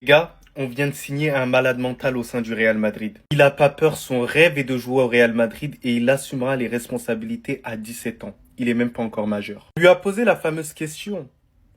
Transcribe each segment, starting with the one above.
Gars, on vient de signer un malade mental au sein du Real Madrid. Il a pas peur, son rêve est de jouer au Real Madrid et il assumera les responsabilités à 17 ans. Il est même pas encore majeur. On lui a posé la fameuse question.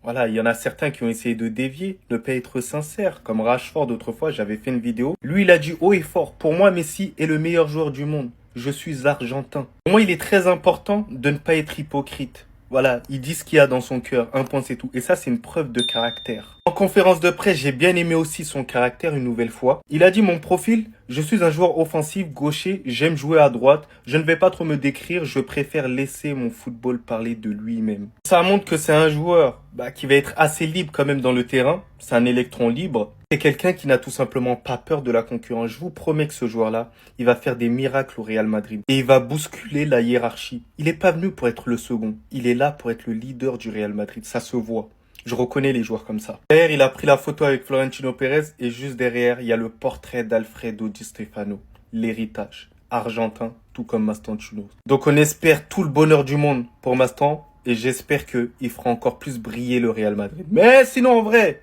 Voilà, il y en a certains qui ont essayé de dévier, ne pas être sincères, comme Rashford autrefois, j'avais fait une vidéo. Lui, il a dit haut et fort, pour moi, Messi est le meilleur joueur du monde. Je suis argentin. Pour moi, il est très important de ne pas être hypocrite. Voilà, il dit ce qu'il y a dans son cœur, un point c'est tout. Et ça, c'est une preuve de caractère. En conférence de presse, j'ai bien aimé aussi son caractère une nouvelle fois. Il a dit mon profil, je suis un joueur offensif, gaucher, j'aime jouer à droite, je ne vais pas trop me décrire, je préfère laisser mon football parler de lui-même. Ça montre que c'est un joueur qui va être assez libre quand même dans le terrain, c'est un électron libre. C'est quelqu'un qui n'a tout simplement pas peur de la concurrence. Je vous promets que ce joueur-là, il va faire des miracles au Real Madrid. Et il va bousculer la hiérarchie. Il n'est pas venu pour être le second. Il est là pour être le leader du Real Madrid. Ça se voit. Je reconnais les joueurs comme ça. Derrière, il a pris la photo avec Florentino Pérez. Et juste derrière, il y a le portrait d'Alfredo Di Stefano. L'héritage. Argentin, tout comme Mastantuono. Donc on espère tout le bonheur du monde pour Mastan. Et j'espère qu'il fera encore plus briller le Real Madrid. Mais sinon, en vrai,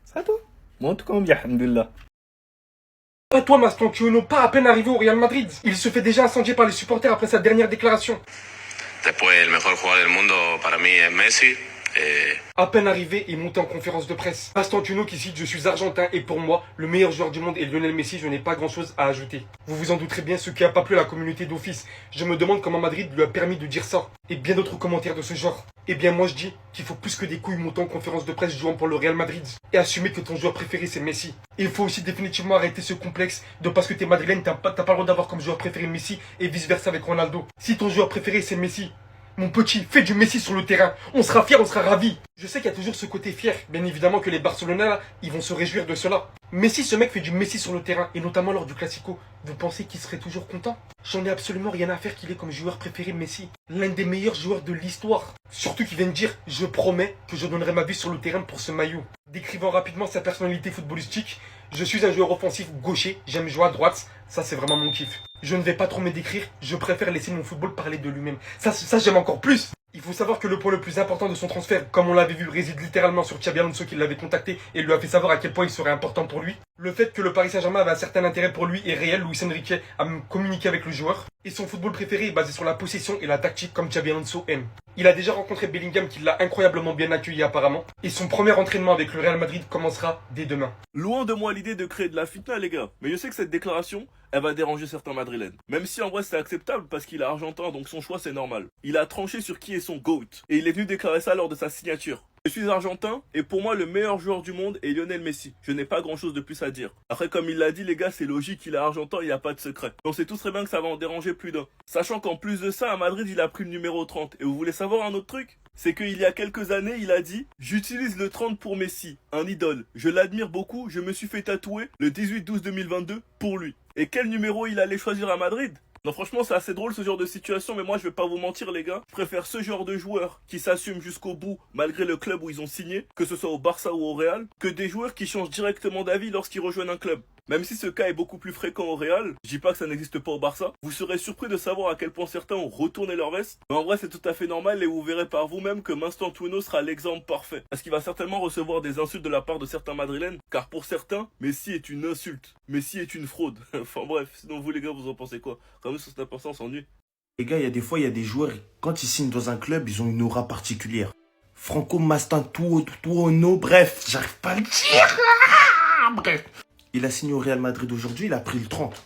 ça tout. Moi, en tout cas, on vient, alhamdoulilah. Pas toi, Mastantuono, pas à peine arrivé au Real Madrid. Il se fait déjà incendier par les supporters après sa dernière déclaration. Después, el mejor jugador del mundo para mí es Messi. À peine arrivé, il monte en conférence de presse. Mastantuono qui cite « Je suis argentin et pour moi, le meilleur joueur du monde est Lionel Messi, je n'ai pas grand chose à ajouter. » Vous vous en douterez bien, ce qui a pas plu à la communauté d'office. Je me demande comment Madrid lui a permis de dire ça. Et bien d'autres commentaires de ce genre. Eh bien moi je dis qu'il faut plus que des couilles monter en conférence de presse jouant pour le Real Madrid. Et assumer que ton joueur préféré c'est Messi. Et il faut aussi définitivement arrêter ce complexe de parce que t'es madrilène, t'as pas le droit d'avoir comme joueur préféré Messi et vice versa avec Ronaldo. Si ton joueur préféré c'est Messi, mon petit, fais du Messi sur le terrain. On sera fiers, on sera ravis. Je sais qu'il y a toujours ce côté fier. Bien évidemment que les Barcelonais, là, ils vont se réjouir de cela. Mais si ce mec fait du Messi sur le terrain, et notamment lors du Classico, vous pensez qu'il serait toujours content? J'en ai absolument rien à faire qu'il ait comme joueur préféré Messi. L'un des meilleurs joueurs de l'histoire. Surtout qu'il vient de dire, je promets que je donnerai ma vie sur le terrain pour ce maillot. Décrivant rapidement sa personnalité footballistique, je suis un joueur offensif gaucher, j'aime jouer à droite, ça c'est vraiment mon kiff. Je ne vais pas trop me décrire, je préfère laisser mon football parler de lui-même. Ça j'aime encore plus. Il faut savoir que le point le plus important de son transfert, comme on l'avait vu, réside littéralement sur Xabi Alonso qui l'avait contacté et lui a fait savoir à quel point il serait important pour lui. Le fait que le Paris Saint-Germain avait un certain intérêt pour lui est réel, Luis Enrique a communiqué avec le joueur. Et son football préféré est basé sur la possession et la tactique comme Xabi Alonso aime. Il a déjà rencontré Bellingham qui l'a incroyablement bien accueilli apparemment. Et son premier entraînement avec le Real Madrid commencera dès demain. Loin de moi l'idée de créer de la fitna, les gars. Mais je sais que cette déclaration, elle va déranger certains madrilènes. Même si en vrai c'est acceptable parce qu'il est argentin, donc son choix c'est normal. Il a tranché sur qui est son GOAT. Et il est venu déclarer ça lors de sa signature. Je suis argentin et pour moi le meilleur joueur du monde est Lionel Messi. Je n'ai pas grand chose de plus à dire. Après comme il l'a dit les gars, c'est logique, il est argentin, il n'y a pas de secret. Donc c'est tout très bien que ça va en déranger plus d'un. Sachant qu'en plus de ça, à Madrid il a pris le numéro 30. Et vous voulez savoir un autre truc? C'est qu'il y a quelques années, il a dit « J'utilise le 30 pour Messi, un idole. Je l'admire beaucoup, je me suis fait tatouer le 18-12-2022 pour lui. » Et quel numéro il allait choisir à Madrid? Non franchement c'est assez drôle ce genre de situation, mais moi je vais pas vous mentir les gars, je préfère ce genre de joueurs qui s'assument jusqu'au bout malgré le club où ils ont signé, que ce soit au Barça ou au Real, que des joueurs qui changent directement d'avis lorsqu'ils rejoignent un club. Même si ce cas est beaucoup plus fréquent au Real, je dis pas que ça n'existe pas au Barça, vous serez surpris de savoir à quel point certains ont retourné leur veste. Mais en vrai c'est tout à fait normal et vous verrez par vous-même que Mastantuono sera l'exemple parfait. Parce qu'il va certainement recevoir des insultes de la part de certains madrilènes, car pour certains, Messi est une insulte, Messi est une fraude. Enfin bref, sinon vous les gars vous en pensez quoi? Quand même sur cette importance on s'ennuie. Les gars, il y a des fois, il y a des joueurs, quand ils signent dans un club, ils ont une aura particulière. Franco Mastantuono, bref, j'arrive pas à le dire. Bref. Il a signé au Real Madrid aujourd'hui, il a pris le 30.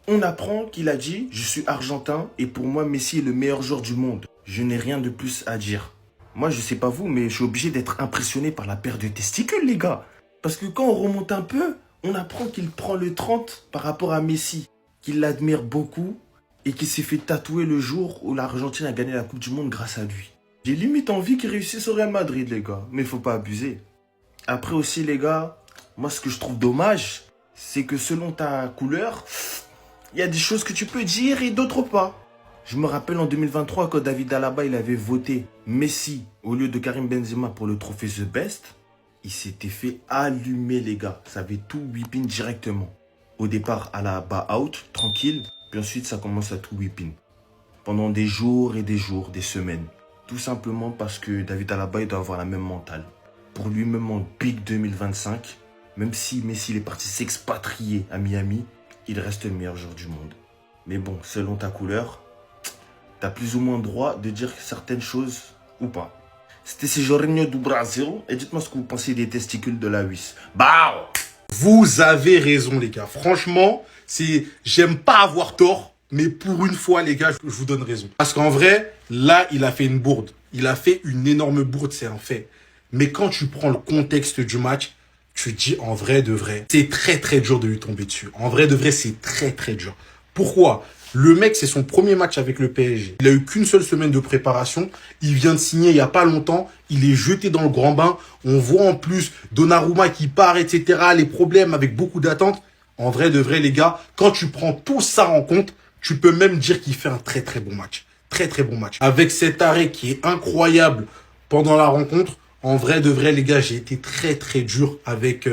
On apprend qu'il a dit « Je suis argentin et pour moi, Messi est le meilleur joueur du monde. Je n'ai rien de plus à dire. » Moi, je sais pas vous, mais je suis obligé d'être impressionné par la paire de testicules, les gars. Parce que quand on remonte un peu, on apprend qu'il prend le 30 par rapport à Messi, qu'il l'admire beaucoup et qu'il s'est fait tatouer le jour où l'Argentine a gagné la Coupe du Monde grâce à lui. J'ai limite envie qu'il réussisse au Real Madrid, les gars. Mais il faut pas abuser. Après aussi, les gars, moi, ce que je trouve dommage, c'est que selon ta couleur, il y a des choses que tu peux dire et d'autres pas. Je me rappelle en 2023, quand David Alaba il avait voté Messi au lieu de Karim Benzema pour le trophée The Best, il s'était fait allumer, les gars. Ça avait tout whipping directement. Au départ, Alaba out, tranquille. Puis ensuite, ça commence à tout whipping. Pendant des jours et des jours, des semaines. Tout simplement parce que David Alaba il doit avoir la même mentale. Pour lui, même en Big 2025, Même si Messi il est parti s'expatrier à Miami, il reste le meilleur joueur du monde. Mais bon, selon ta couleur, t'as plus ou moins droit de dire certaines choses ou pas. C'était Jorginho du Brasil. Et dites-moi ce que vous pensez des testicules de la Suisse. Bah! Vous avez raison, les gars. Franchement, j'aime pas avoir tort, mais pour une fois, les gars, je vous donne raison. Parce qu'en vrai, là, il a fait une bourde. Il a fait une énorme bourde, c'est un fait. Mais quand tu prends le contexte du match, tu te dis en vrai de vrai, c'est très très dur de lui tomber dessus. En vrai de vrai, c'est très très dur. Pourquoi? Le mec, c'est son premier match avec le PSG. Il a eu qu'une seule semaine de préparation. Il vient de signer il y a pas longtemps. Il est jeté dans le grand bain. On voit en plus Donnarumma qui part, etc. Les problèmes avec beaucoup d'attentes. En vrai de vrai, les gars, quand tu prends tout ça en compte, tu peux même dire qu'il fait un très très bon match. Très très bon match. Avec cet arrêt qui est incroyable pendant la rencontre. En vrai de vrai, les gars, j'ai été très très dur avec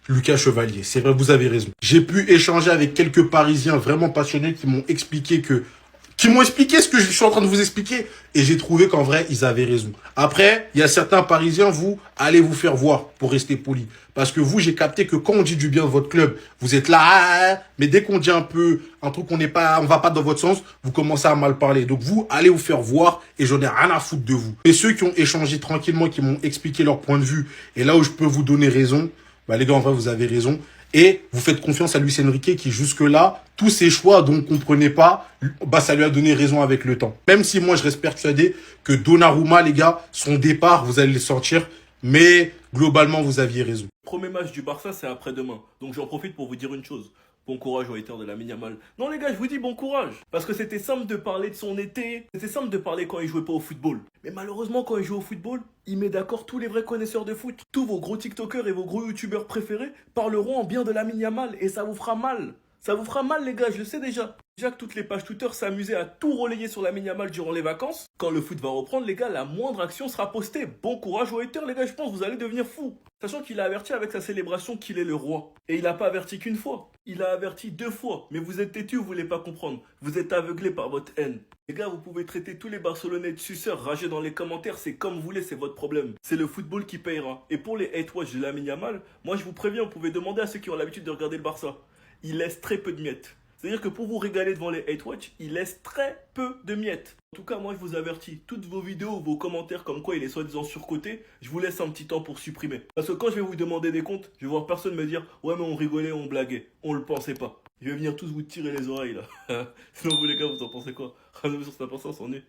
Lucas Chevalier. C'est vrai, vous avez raison. J'ai pu échanger avec quelques Parisiens vraiment passionnés qui m'ont expliqué ce que je suis en train de vous expliquer. Et j'ai trouvé qu'en vrai, ils avaient raison. Après, il y a certains Parisiens, vous, allez vous faire voir pour rester poli. Parce que vous, j'ai capté que quand on dit du bien de votre club, vous êtes là, mais dès qu'on dit un truc on va pas dans votre sens, vous commencez à mal parler. Donc vous, allez vous faire voir et j'en ai rien à foutre de vous. Et ceux qui ont échangé tranquillement, qui m'ont expliqué leur point de vue, et là où je peux vous donner raison, bah les gars, en vrai, vous avez raison. Et vous faites confiance à Luis Enrique qui, jusque-là, tous ses choix dont on ne comprenait pas, bah, ça lui a donné raison avec le temps. Même si moi, je reste persuadé que Donnarumma, les gars, son départ, vous allez le sortir. Mais globalement, vous aviez raison. Premier match du Barça, c'est après-demain. Donc j'en profite pour vous dire une chose. Bon courage aux haters de Lamine Yamal. Non les gars, je vous dis bon courage. Parce que c'était simple de parler de son été. C'était simple de parler quand il jouait pas au football. Mais malheureusement, quand il joue au football, il met d'accord tous les vrais connaisseurs de foot. Tous vos gros TikTokers et vos gros YouTubeurs préférés parleront en bien de Lamine Yamal. Et ça vous fera mal. Ça vous fera mal les gars, je le sais déjà. Déjà que toutes les pages Twitter s'amusaient à tout relayer sur Lamine Yamal durant les vacances. Quand le foot va reprendre les gars, la moindre action sera postée. Bon courage aux haters les gars, je pense que vous allez devenir fous. Sachant qu'il a averti avec sa célébration qu'il est le roi. Et il n'a pas averti qu'une fois. Il a averti 2 fois. Mais vous êtes têtus, vous voulez pas comprendre. Vous êtes aveuglés par votre haine. Les gars, vous pouvez traiter tous les Barcelonais de suceurs, rager dans les commentaires, c'est comme vous voulez, c'est votre problème. C'est le football qui payera. Et pour les hate watch de Lamine Yamal, moi je vous préviens, vous pouvez demander à ceux qui ont l'habitude de regarder le Barça. Il laisse très peu de miettes. C'est-à-dire que pour vous régaler devant les hate watch, il laisse très peu de miettes. En tout cas, moi je vous avertis, toutes vos vidéos, vos commentaires comme quoi il est soi-disant surcoté, je vous laisse un petit temps pour supprimer. Parce que quand je vais vous demander des comptes, je vais voir personne me dire « Ouais mais on rigolait, on blaguait, on le pensait pas ». Je vais venir tous vous tirer les oreilles là. Sinon vous les gars, vous en pensez quoi? Rendez-vous sur Snap, on est.